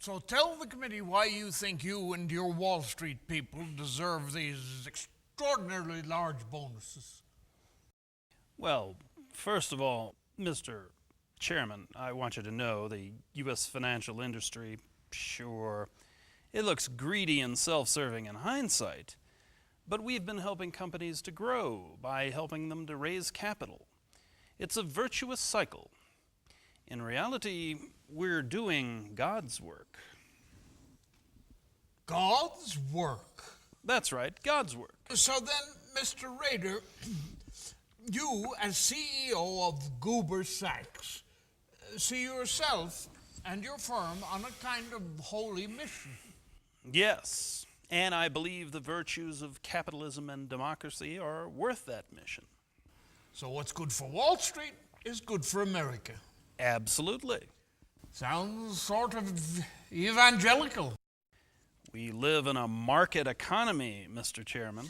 So tell the committee why you think you and your Wall Street people deserve these extraordinarily large bonuses. Well, first of all, Mr. Chairman, I want you to know the U.S. financial industry, sure, it looks greedy and self-serving in hindsight, but we've been helping companies to grow by helping them to raise capital. It's a virtuous cycle. In reality, we're doing God's work. God's work? That's right, God's work. So then, Mr. Rader, you, as CEO of Goober Sachs, see yourself and your firm on a kind of holy mission. Yes, and I believe the virtues of capitalism and democracy are worth that mission. So what's good for Wall Street is good for America. Absolutely. Sounds sort of evangelical. We live in a market economy, Mr. Chairman.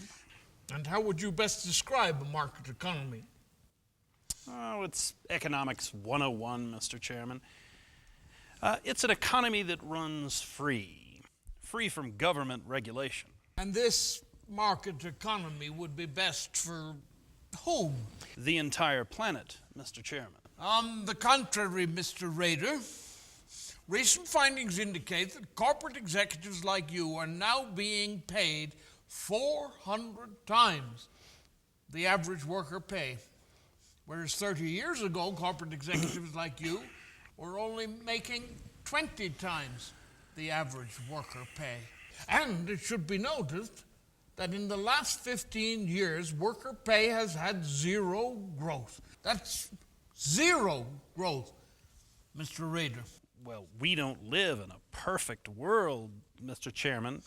And how would you best describe a market economy? Oh, it's economics 101, Mr. Chairman. It's an economy that runs free from government regulation. And this market economy would be best for whom? The entire planet, Mr. Chairman. On the contrary, Mr. Rader, recent findings indicate that corporate executives like you are now being paid 400 times the average worker pay, whereas 30 years ago, corporate executives like you were only making 20 times the average worker pay. And it should be noted that in the last 15 years, worker pay has had zero growth. That's zero growth, Mr. Rader. Well, we don't live in a perfect world, Mr. Chairman.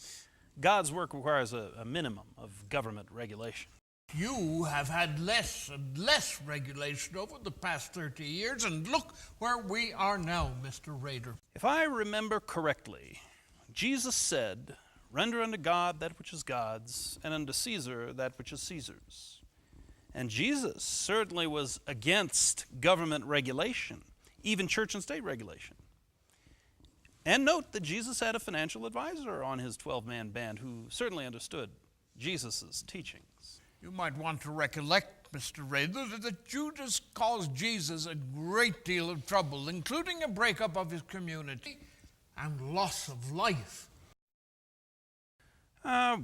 God's work requires a minimum of government regulation. You have had less and less regulation over the past 30 years, and look where we are now, Mr. Rader. If I remember correctly, Jesus said, "Render unto God that which is God's, and unto Caesar that which is Caesar's." And Jesus certainly was against government regulation, even church and state regulation. And note that Jesus had a financial advisor on his 12-man band who certainly understood Jesus' teachings. You might want to recollect, Mr. Rader, that Judas caused Jesus a great deal of trouble, including a breakup of his community and loss of life.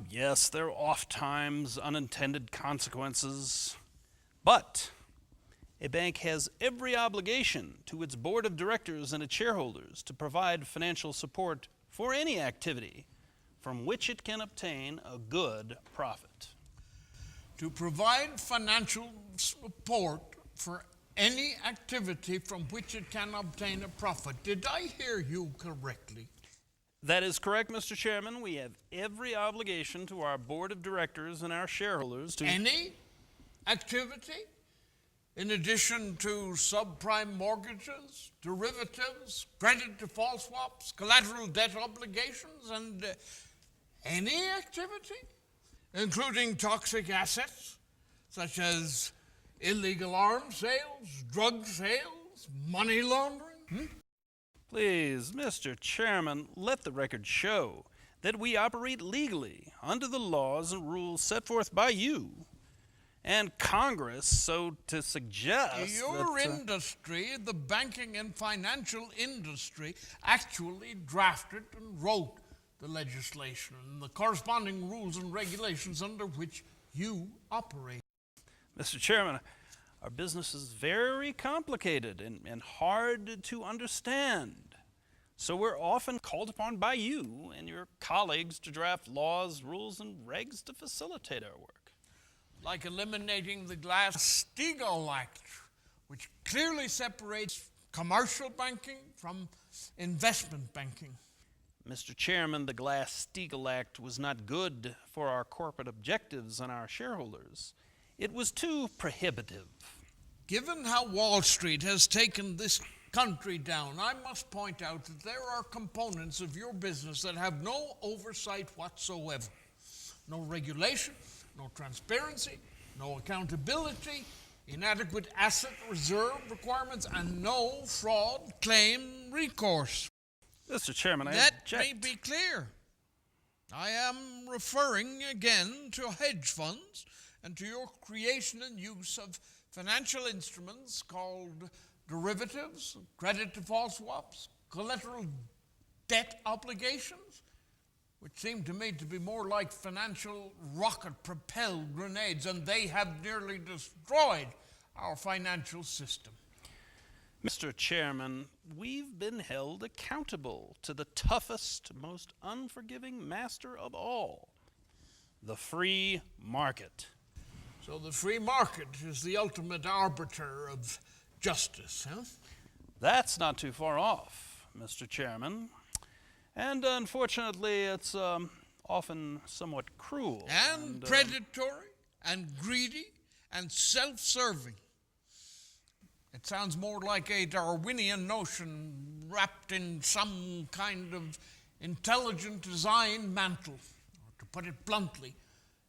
Yes, there are oft-times unintended consequences, but a bank has every obligation to its board of directors and its shareholders to provide financial support for any activity from which it can obtain a good profit. To provide financial support for any activity from which it can obtain a profit. Did I hear you correctly? That is correct, Mr. Chairman. We have every obligation to our board of directors and our shareholders to... Any activity? In addition to subprime mortgages, derivatives, credit default swaps, collateral debt obligations, and any activity, including toxic assets, such as illegal arms sales, drug sales, money laundering? Please, Mr. Chairman, let the record show that we operate legally under the laws and rules set forth by you and Congress, so to suggest your industry, the banking and financial industry, actually drafted and wrote the legislation and the corresponding rules and regulations under which you operate. Mr. Chairman, our business is very complicated and hard to understand. So we're often called upon by you and your colleagues to draft laws, rules, and regs to facilitate our work. Like eliminating the Glass-Steagall Act, which clearly separates commercial banking from investment banking. Mr. Chairman, the Glass-Steagall Act was not good for our corporate objectives and our shareholders. It was too prohibitive. Given how Wall Street has taken this country down, I must point out that there are components of your business that have no oversight whatsoever. No regulation, no transparency, no accountability, inadequate asset reserve requirements, and no fraud claim recourse. Mr. Chairman, I Let object. me be clear. I am referring again to hedge funds and to your creation and use of financial instruments called derivatives, credit default swaps, collateral debt obligations, which seem to me to be more like financial rocket-propelled grenades, and they have nearly destroyed our financial system. Mr. Chairman, we've been held accountable to the toughest, most unforgiving master of all, the free market. So the free market is the ultimate arbiter of justice, huh? That's not too far off, Mr. Chairman. And unfortunately, it's often somewhat cruel. And predatory, and greedy, and self-serving. It sounds more like a Darwinian notion wrapped in some kind of intelligent design mantle. Or to put it bluntly,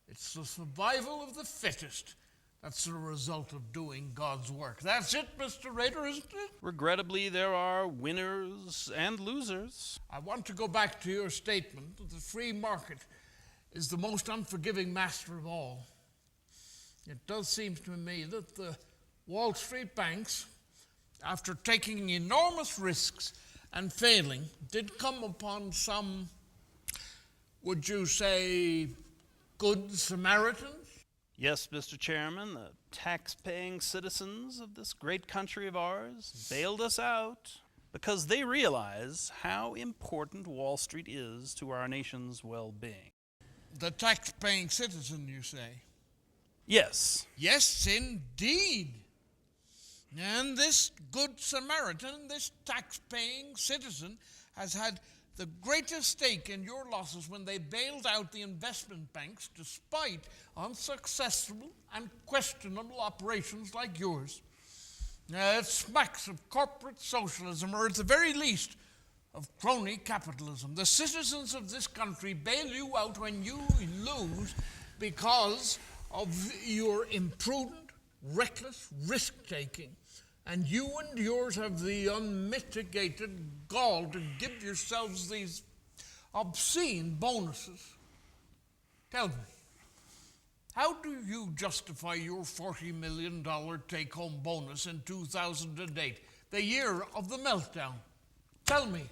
it's the survival of the fittest. That's the result of doing God's work. That's it, Mr. Rader, isn't it? Regrettably, there are winners and losers. I want to go back to your statement that the free market is the most unforgiving master of all. It does seem to me that the Wall Street banks, after taking enormous risks and failing, did come upon some, would you say, good Samaritans? Yes, Mr. Chairman, the tax-paying citizens of this great country of ours bailed us out because they realize how important Wall Street is to our nation's well-being. The tax-paying citizen, you say? Yes. Yes, indeed. And this good Samaritan, this tax-paying citizen, has had the greatest stake in your losses when they bailed out the investment banks despite unsuccessful and questionable operations like yours. It smacks of corporate socialism, or at the very least, of crony capitalism. The citizens of this country bail you out when you lose because of your imprudent, reckless risk-taking. And you and yours have the unmitigated gall to give yourselves these obscene bonuses. Tell me, how do you justify your $40 million take-home bonus in 2008, the year of the meltdown? Tell me.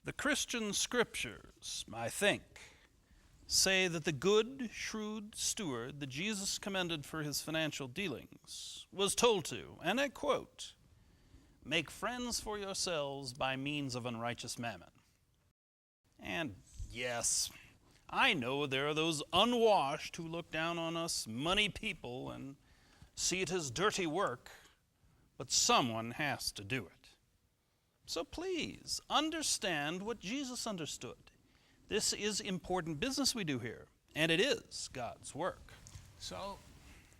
The Christian scriptures, I think, say that the good, shrewd steward that Jesus commended for his financial dealings was told to, and I quote, "Make friends for yourselves by means of unrighteous mammon." And yes, I know there are those unwashed who look down on us money people and see it as dirty work, but someone has to do it. So please, understand what Jesus understood. This is important business we do here, and it is God's work. So,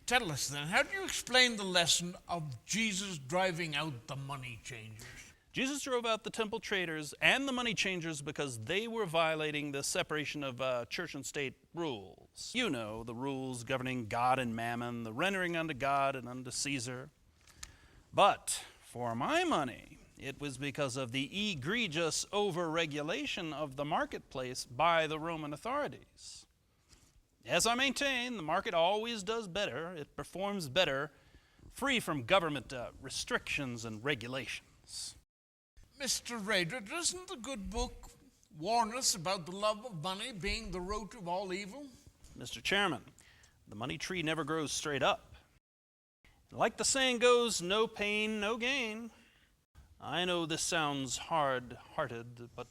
tell us then, how do you explain the lesson of Jesus driving out the money changers? Jesus drove out the temple traders and the money changers because they were violating the separation of church and state rules. You know, the rules governing God and mammon, the rendering unto God and unto Caesar. But for my money, it was because of the egregious over-regulation of the marketplace by the Roman authorities. As I maintain, the market always does better. It performs better, free from government restrictions and regulations. Mr. Rader, doesn't the good book warn us about the love of money being the root of all evil? Mr. Chairman, the money tree never grows straight up. Like the saying goes, no pain, no gain. I know this sounds hard-hearted, but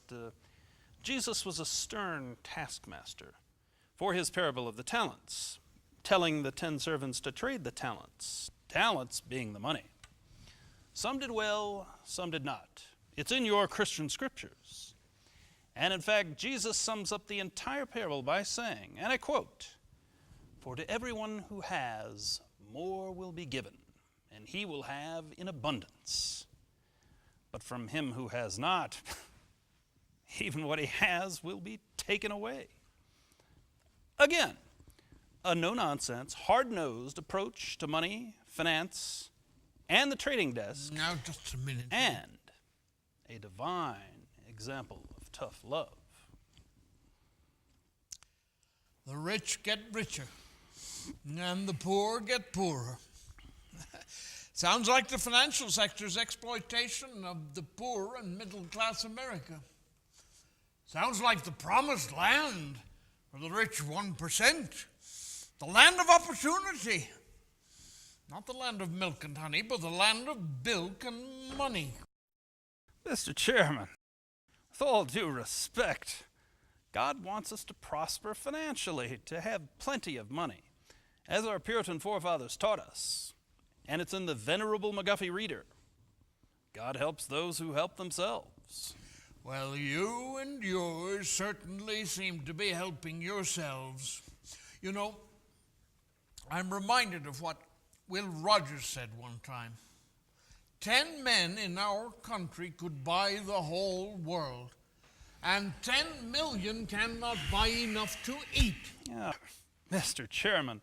Jesus was a stern taskmaster for his parable of the talents, telling the 10 servants to trade the talents being the money. Some did well, some did not. It's in your Christian scriptures. And in fact, Jesus sums up the entire parable by saying, and I quote, "For to everyone who has, more will be given, and he will have in abundance. But from him who has not, even what he has will be taken away." Again, a no-nonsense, hard-nosed approach to money, finance, and the trading desk. Now, just a minute. And a divine example of tough love. The rich get richer, and the poor get poorer. Sounds like the financial sector's exploitation of the poor and middle-class America. Sounds like the promised land for the rich 1%. The land of opportunity. Not the land of milk and honey, but the land of bilk and money. Mr. Chairman, with all due respect, God wants us to prosper financially, to have plenty of money, as our Puritan forefathers taught us. And it's in the venerable McGuffey Reader. God helps those who help themselves. Well, you and yours certainly seem to be helping yourselves. You know, I'm reminded of what Will Rogers said one time. 10 men in our country could buy the whole world, and 10 million cannot buy enough to eat. Yeah, Mr. Chairman,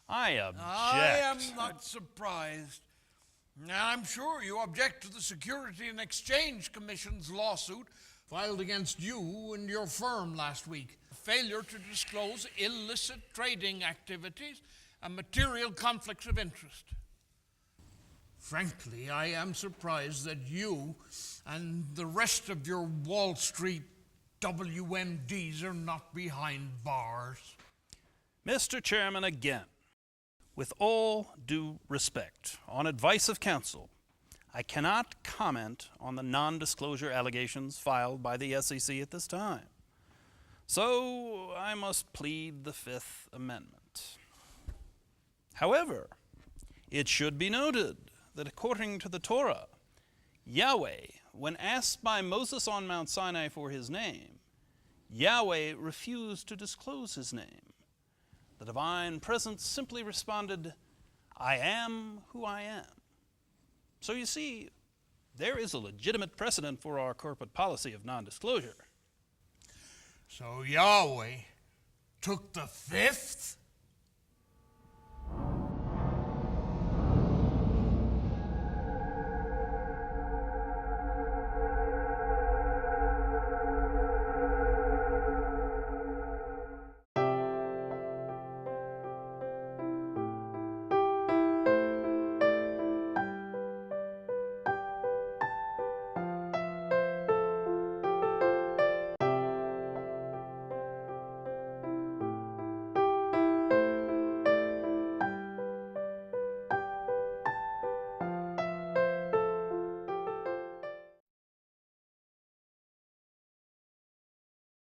I object. I am not surprised. Now, I'm sure you object to the Security and Exchange Commission's lawsuit filed against you and your firm last week. Failure to disclose illicit trading activities and material conflicts of interest. Frankly, I am surprised that you and the rest of your Wall Street WMDs are not behind bars. Mr. Chairman, again, with all due respect, on advice of counsel, I cannot comment on the non-disclosure allegations filed by the SEC at this time. So I must plead the Fifth Amendment. However, it should be noted that according to the Torah, Yahweh, when asked by Moses on Mount Sinai for his name, Yahweh refused to disclose his name. The divine presence simply responded, I am who I am. So you see, there is a legitimate precedent for our corporate policy of non-disclosure. So Yahweh took the fifth?